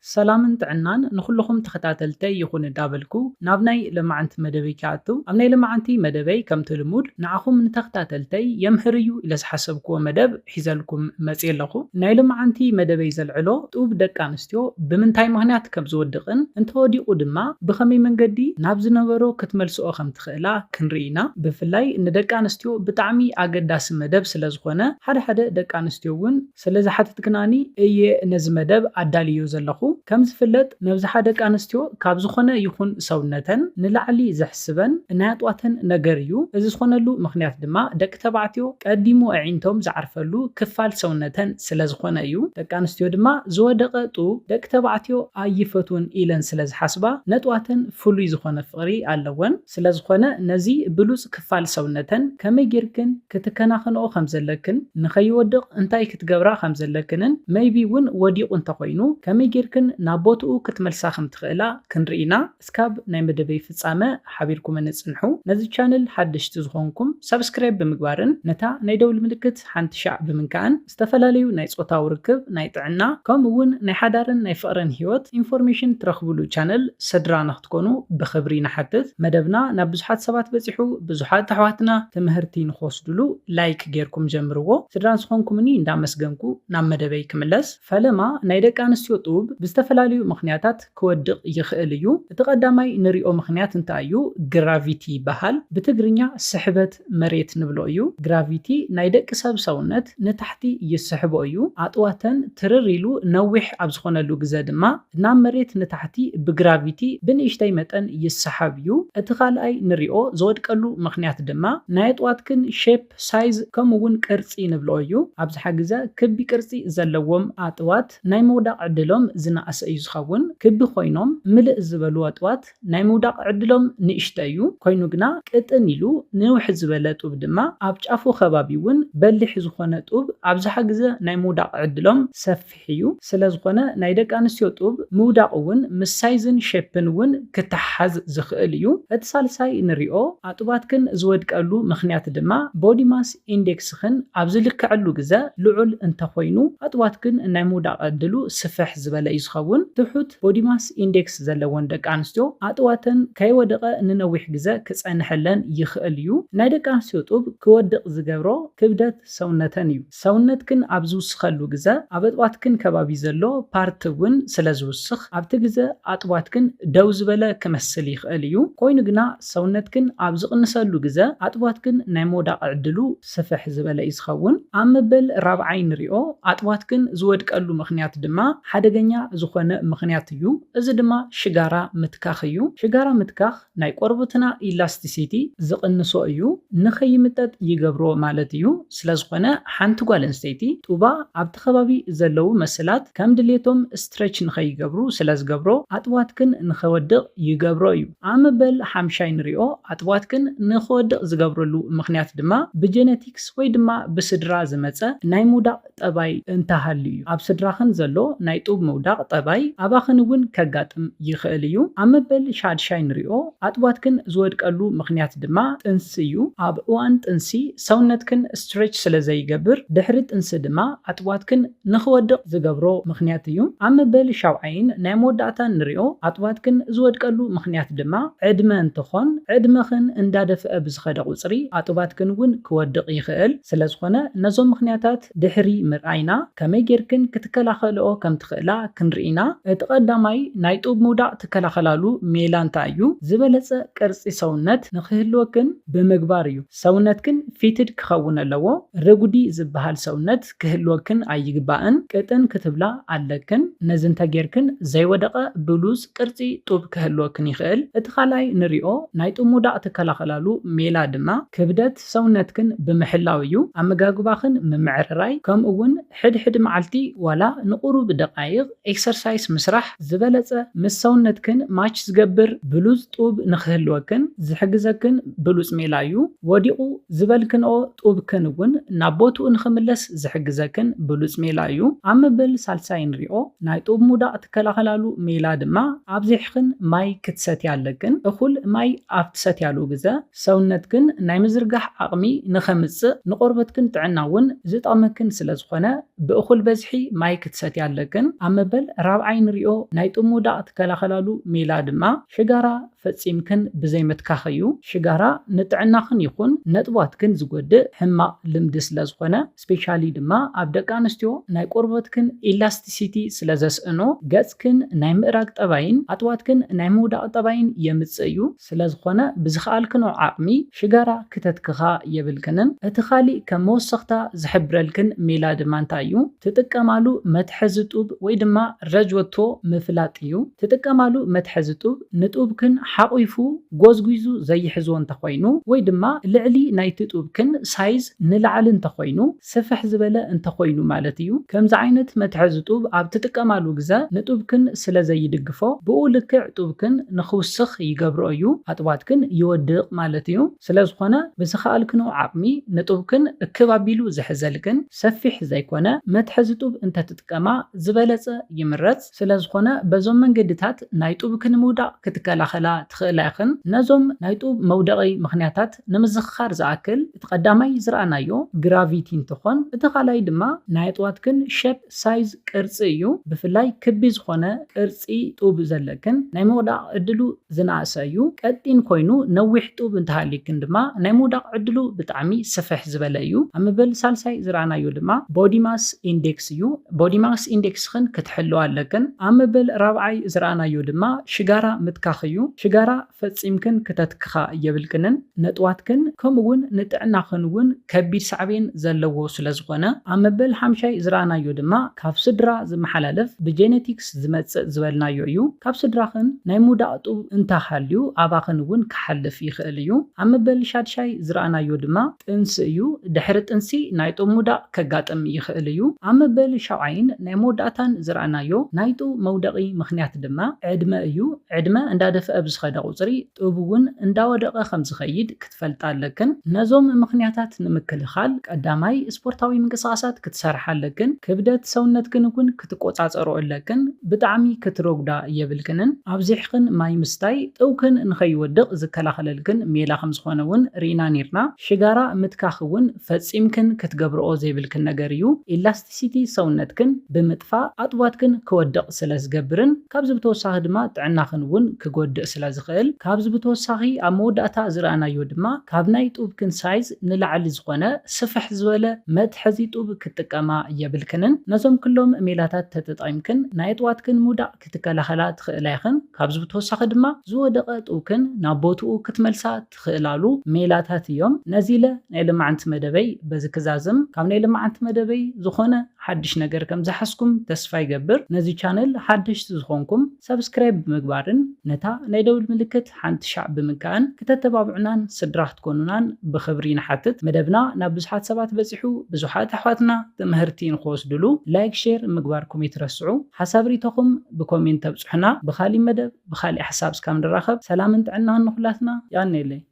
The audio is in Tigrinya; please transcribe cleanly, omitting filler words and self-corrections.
سلامن تعنان نخلهم تختاتلتي يخون دابلكو نابناي لمعنت مدبي كاتو أبناي لمعنتي مدبي كم تلمود نعخم نتختاتلتي يمهريو إلى حسبكو مدب حزالكم مسيل لخو ناي لمعنتي مدبي زلعلو توب دكانستيو بمنتاي مهنات كبزود دقن انتو دي قدما بخمي من قدي نابز نبرو كتملسو أخم تخيلا كنرينا بفلاي إن دكانستيو بتعمي أقداس مدب سلازخونا حدا دكانستيو ون سلاز حتى تكناني إيه نز مدب عداليو زلخو كم زفلت نبزح دك أنستيو كابزخنا يكون سونتن نلعلي زحسبن ناتواتن نجريو إذا زخنا له مخنيات دما دك تبعتيو قديمو عينتهم زعرفلو كفال سونتن سلازخنا يو دك أنستيو دما زودقتو دك تبعتيو أيفتون إلى سلاز حسبة ناتواتن فلوي زخنا فقري علون سلازخنا نزي بلوز كفال سونتن كم يجركن كتكناخن خمزلكن نخيودق انتاي كتجبرا خمزلكنن maybe ون وديق انت قينو كم يجركن نابوتو كتملساخم تخيلا كنرينا اسكاب ناي مدبي فصامه حبيركم نصنحو نزي channel حدشت زخونكم سبسكرايب بمغبارن نتا ناي دول ملكت حنت شعب بمنكان استفلاليو ناي صوتاو ركب ناي طعنا كمون ناي حدارن ناي فقرن هيوت انفورميشن ترخبلو channel سدرا نختكونو بخبري نحدث مدبنا نبزحات سبات بصحو بزحات تحواتنا تمهرتي نخوصدلو لايك غيركم جمرو سدران زخونكمني እንዳመስገንኩ ናብ መደበይ ክምለስ ፈለማ ናይ ደቂ ኣንስትዮ ጡብ ብዝተፈላለዩ ምኽንያታት ክወድቕ ይኽእል እዩ እቲ ቀዳማይ ንሪኦ ምኽንያት እንታይ እዩ ግራቪቲ ይበሃል ብትግርኛ ስሕበት መሬት ንብሎ እዩ ግራቪቲ ናይ ደቂ ሰብ ሰውነት ንታሕቲ ይስሕቦ እዩ ኣጥዋተን ትርር ኢሉ ነዊሕ ኣብ ዝኾነሉ ግዜ ድማ ናብ መሬት ንታሕቲ ብግራቪቲ ብንእሽተይ መጠን ይስሓብ እዩ እቲ ካልኣይ ንሪኦ ዝወድቀሉ ምኽንያት ድማ ናይ ኣጥዋትክን ሼፕ ሳይዝ ከምኡውን ቅርፂ ንብሎ እዩ ኣብዝሓ ግዜ ክቢ ቅርፂ ዘለዎም ኣጥዋት ናይ ምውዳቕ ዕድሎም ዝናእሰ እዩ ዝኸውን ክቢ ኮይኖም ምልእ ዝበሉ ኣጥዋት ናይ ምውዳቕ ዕድሎም ንእሽተ እዩ ኮይኑ ግና ቅጥን ኢሉ ንውሕ ዝበለ ጡብ ድማ ኣብ ጫፉ ከባቢ እውን በሊሕ ዝኾነ ጡብ ኣብዝሓ ግዜ ናይ ምውዳቕ ዕድሎም ሰፊሕ እዩ ስለዝኾነ ናይ ደቂ ኣንስትዮ ጡብ ምውዳቕ እውን ምስ ሳይዝን ሼፕን እውን ክተሓዝ ዝኽእል እዩ እቲ ሳልሳይ ንሪኦ ኣጥዋትክን ዝወድቀሉ ምኽንያት ድማ ቦዲ ማስ ኢንዴክስክን ኣብ ዝልክዐሉ ግዜ ልዑል እንተኮይኑ ኣጥዋትክን ናይ ምውዳቕ ዕድሉ ስፍሕ ዝበለ እዩ ዝኸውን ትሑት ቦዲ ማስ ኢንዴክስ ዘለወን ደቂ ኣንስትዮ ኣጥዋተን ከይወደቐ ንነዊሕ ግዜ ክፀንሐለን ይኽእል እዩ ናይ ደቂ ኣንስትዮ ጡብ ክወድቕ ዝገብሮ ክብደት ሰውነተን እዩ ሰውነትክን ኣብ ዝውስኸሉ ግዜ ኣብ ኣጥዋትክን ከባቢ ዘሎ ፓርቲ እውን ስለ ዝውስኽ ኣብቲ ግዜ ኣጥዋትክን ደው ዝበለ ክመስል ይኽእል እዩ ኮይኑ ግና ሰውነትክን ኣብ ዝቕንሰሉ ግዜ ኣጥዋትክን ናይ ምውዳቕ ዕድሉ ስፍሕ ዝበለ እዩ ዝኸውን ኣብ መበል ራብዓይ ንሪኦ ኣጥዋትክን ዝወድቀሉ ምኽንያት ድማ ሓደገኛ ዝኾነ ምኽንያት እዩ እዚ ድማ ሽጋራ ምትካኽ እዩ ሽጋራ ምትካኽ ናይ ቆርበትና ኢላስቲሲቲ ዝቕንሶ እዩ ንኸይምጠጥ ይገብሮ ማለት እዩ ስለዝኾነ ሓንቲ ጓል ኣንስተይቲ ጡባ ኣብቲ ከባቢ ዘለው መስላት ከም ድሌቶም ስትሬች ንኸይገብሩ ስለዝገብሮ ኣጥዋትክን ንኸወድቕ ይገብሮ እዩ ኣብ መበል ሓምሻይ ንሪኦ ኣጥዋትክን ንኸወድቕ ዝገብረሉ ምኽንያት ድማ ብጀነቲክስ ወይ ድማ ብስድራ ዝመፀ ናይ ምውዳቕ ጠባይ እንተሃልዩ እዩ ኣብ ስድራኽን ዘሎ ናይ ጡብ ምውዳቕ ጠባይ ኣባኽን እውን ከጋጥም ይኽእል እዩ ኣብ መበል ሻድሻይ ንሪኦ ኣጥዋትክን ዝወድቀሉ ምኽንያት ድማ ጥንሲ እዩ ኣብ እዋን ጥንሲ ሰውነትክን ስትሬች ስለ ዘይገብር ድሕሪ ጥንሲ ድማ ኣጥዋትክን ንኽወድቕ ዝገብሮ ምኽንያት እዩ ኣብ መበል ሻውዓይን ናይ መወዳእታ ንሪኦ ኣጥዋትክን ዝወድቀሉ ምኽንያት ድማ ዕድመ እንትኾን ዕድመኽን እንዳደፍአ ብዝኸደ ቁፅሪ ኣጥዋትክን እውን ክወድቕ ይኽእል ስለዝኾነ ነዞም ምኽንያታት ድሕሪ ምርኣይና ከመይ ጌርክን ክትከላኸልኦ ከም ትኽእላ ክንርኢና እቲ ቀዳማይ ናይ ጡብ ምውዳቕ ትከላኸላሉ ሜላ እንታይ እዩ ዝበለፀ ቅርፂ ሰውነት ንክህልወክን ብምግባር እዩ ሰውነትክን ፊትድ ክኸውን ኣለዎ ርጉዲ ዝበሃል ሰውነት ክህልወክን ኣይግባእን ቅጥን ክትብላ ኣለክን ነዚ እንተጌርክን ዘይወደቐ ብሉዝ ቅርፂ ጡብ ክህልወክን ይኽእል እቲ ካልኣይ ንሪኦ ናይ ጡብ ምውዳቕ ትከላኸላሉ ሜላ ድማ ክብደት ሰውነትክን ብምሕላው እዩ ኣመጋግባኽን ምምዕርራይ ከምኡውን ሕድሕድ መዓልቲ ዋላ ንቁሩብ ደቃይቕ ኤክሰርሳይስ ምስራሕ ዝበለፀ ምስ ሰውነትክን ማች ዝገብር ብሉዝ ጡብ ንክህልወክን ዝሕግዘክን ብሉፅ ሜላ እዩ ወዲቑ ዝበልክንኦ ጡብክን እውን ናብ ቦትኡ ንክምለስ ዝሕግዘክን ብሉፅ ሜላ እዩ ኣብ መበል ሳልሳይ ንሪኦ ናይ ጡብ ምውዳቕ ትከላኸላሉ ሜላ ድማ ኣብዚሕክን ማይ ክትሰትያ ኣለክን እኹል ማይ ኣብ ትሰትያሉ ግዜ ሰውነትክን ናይ ምዝርጋሕ ዓቕሚ ንኸምፅእ ንቆርበትክን ጥዕና እውን ዝጠቕመክን ስለዝኾነ ብእኹል በዝሒ ማይ ክትሰትያ ኣለክን ኣብ መበል ራብዓይ ንሪኦ ናይ ጡብ ምውዳቕ ትከላኸላሉ ሜላ ድማ ሽጋራ ፈፂምክን ብዘይ መትካኸዩ ሽጋራ ንጥዕናኽን ይኹን ነጥቧትክን ዝጎድእ ሕማቕ ልምዲ ስለ ዝኾነ ስፔሻሊ ድማ ኣብ ደቂ ኣንስትዮ ናይ ቆርበትክን ኢላስቲሲቲ ስለ ዘስእኖ ገጽክን ናይ ምእራግ ጠባይን ኣጥዋትክን ናይ ምውዳቕ ጠባይን የምጽእ እዩ። ስለ ዝኾነ ብዝኸኣልክኖ ዓቕሚ ሽጋራ ክተትክኻ የብልክንን። እቲ ኻሊእ ከም መወሰኽታ ዝሕብረልክን ሜላ ድማ እንታይ እዩ? ትጥቀማሉ መትሐዚ ጡብ ወይ ድማ ረጅወቶ ምፍላጥ እዩ። ትጥቀማሉ መትሐዚ ጡብ ንጡብክን ሓቑይፉ ጎዝጉዙ ዘይሕዝዎ እንተኾይኑ ወይ ድማ ልዕሊ ናይቲ ጡብክን ሳይዝ ንላዕሊ እንተኾይኑ ስፍሕ ዝበለ እንተኾይኑ ማለት እዩ። ከምዚ ዓይነት መትሐዚ ጡብ ኣብ ትጥቀማሉ ግዜ ንጡብክን ስለ ዘይድግፎ ብኡ ልክዕ ጡብክን ንኽውስኽ ይገብሮ እዩ፣ ኣጥዋትክን ይወድቕ ማለት እዩ። ስለ ዝኾነ ብዝኸኣልክኖ ዓቕሚ ንጡብክን እክብ ኣቢሉ ዝሕዘልክን ሰፊሕ ዘይኮነ መትሐዚ ጡብ እንተትጥቀማ ዝበለፀ ይምረፅ። ስለ ዝኾነ በዞም መንገድታት ናይ ጡብክን ምውዳቕ ክትከላኸላ ትኽእላ ኢኽን። ነዞም ናይ ጡብ መውደቒ ምኽንያታት ንምዝኽኻር ዝኣክል እቲ ቀዳማይ ዝረኣናዮ ግራቪቲ እንትኾን እቲ ኻልኣይ ድማ ናይ ኣጥዋትክን ሸፕ ሳይዝ ቅርፂ እዩ። ብፍላይ ክቢ ዝኾነ ቅርፂ ጡብ ዘለክን ናይ ምውዳቕ ዕድሉ ዝናእሰ እዩ። ቀጢን ኮይኑ ነዊሕ ጡብ እንተሃሊክን ድማ ናይ ምውዳቕ ዕድሉ ብጣዕሚ ስፍሕ ዝበለ እዩ። ኣብ መበል ሳልሳይ ዝረኣናዮ ድማ ቦዲ ማስ ኢንዴክስ እዩ። ቦዲ ማስ ኢንዴክስኽን ክትሕልዋ ኣለክን። ኣብ መበል ራብዓይ ዝረኣናዮ ድማ ሽጋራ ምትካኽ እዩ። ሽጋራ ፈፂምክን ክተትክኻ የብልክንን ነጥዋትክን ከምኡውን ንጥዕናኽን እውን ከቢድ ሳዕቤን ዘለዎ ስለ ዝኾነ። ኣብ መበል ሓምሻይ ዝረኣናዮ ድማ ካብ ስድራ ዝመሓላለፍ ብጄኔቲክስ ዝመፅእ ዝበልናዮ እዩ። ካብ ስድራኽን ናይ ምውዳቕ ጡብ እንተሃልዩ ኣባኽን እውን ክሓልፍ ይኽእል እዩ። ኣብ መበል ሻድሻይ ዝረኣናዮ ድማ ጥንሲ እዩ። ድሕሪ ጥንሲ ናይ ጡብ ምውዳቕ ከጋጥም ይኽእል እዩ። ኣብ መበል ሻውዓይን ናይ መወዳእታን ዝረኣናዮ ናይ ጡብ መውደቒ ምኽንያት ድማ ዕድመ እዩ። ዕድመ እንዳደፍአ ብዝኸደ ቁፅሪ ጡብ እውን እንዳወደቐ ከም ዝኸይድ ክትፈልጣ ኣለክን። ነዞም ምኽንያታት ንምክልኻል ቀዳማይ ስፖርታዊ ምንቅስቓሳት ክትሰርሕ ኣለክን። ክብደት ሰውነትክን እውን ክትቆፃፀሮ ኣለክን። ብጣዕሚ ክትረጉዳ የብልክንን። ኣብዚሕክን ማይ ምስታይ ጡብክን ንኸይወድቕ ዝከላኸለልክን ሜላ ከም ዝኾነ እውን ርኢና ነርና። ሽጋራ ምትካኽ እውን ፈፂምክን ክትገብርኦ ዘይብልክን ነገር እዩ። ኢላስቲሲቲ ሰውነትክን ብምጥፋእ ኣጥዋትክን ክወድቕ ስለ ዝገብርን ካብዚ ብተወሳኺ ድማ ጥዕናኽን እውን ክጎድእ ስለ ዝኽእል። ካብዚ ብተወሳኺ ኣብ መወዳእታ ዝረኣናዮ ድማ ካብ ናይ ጡብክን ሳይዝ ንላዕሊ ዝኾነ ስፍሕ ዝበለ መትሐዚ ጡብ ክትጥቀማ የብልክንን። ነዞም ኩሎም ሜላታት ተጠቒምክን ናይ ኣጥዋትክን ምውዳቕ ክትከላኸላ ትኽእላ ኢኽን። ካብዚ ብተወሳኺ ድማ ዝወደቐ ጡብክን ናብ ቦትኡ ክትመልሳ ትኽእላሉ ሜላታት እዮም። ነዚ ኢለ ናይ ልማዓንቲ መደበይ በዚ ክዛዝም ካብ ናይ ልማዓንቲ መደበይ ዝኾነ ሓድሽ ነገር ከም ዝሓስኩም ተስፋ ይገብር። ነዚ ቻነል ሓደሽቲ ዝኾንኩም ሰብስክራይብ ብምግባርን ነታ ናይ ደውል ምልክት ሓንቲ ሻዕ ብምንካእን ክተተባብዑናን ስድራ ክትኮኑናን ብኽብሪ ንሓትት። መደብና ናብ ብዙሓት ሰባት በፂሑ ብዙሓት ኣሕዋትና ትምህርቲ ንኽወስድሉ ላይክ ሼር ምግባርኩም ይትረስዑ። ሓሳብ ሪቶኹም ብኮሜንት ተብፅሑና። ብኻሊእ መደብ ብኻሊእ ሓሳብ እስካብ ንራኸብ ሰላምን ጥዕናን ንኹላትና። ያኔለይ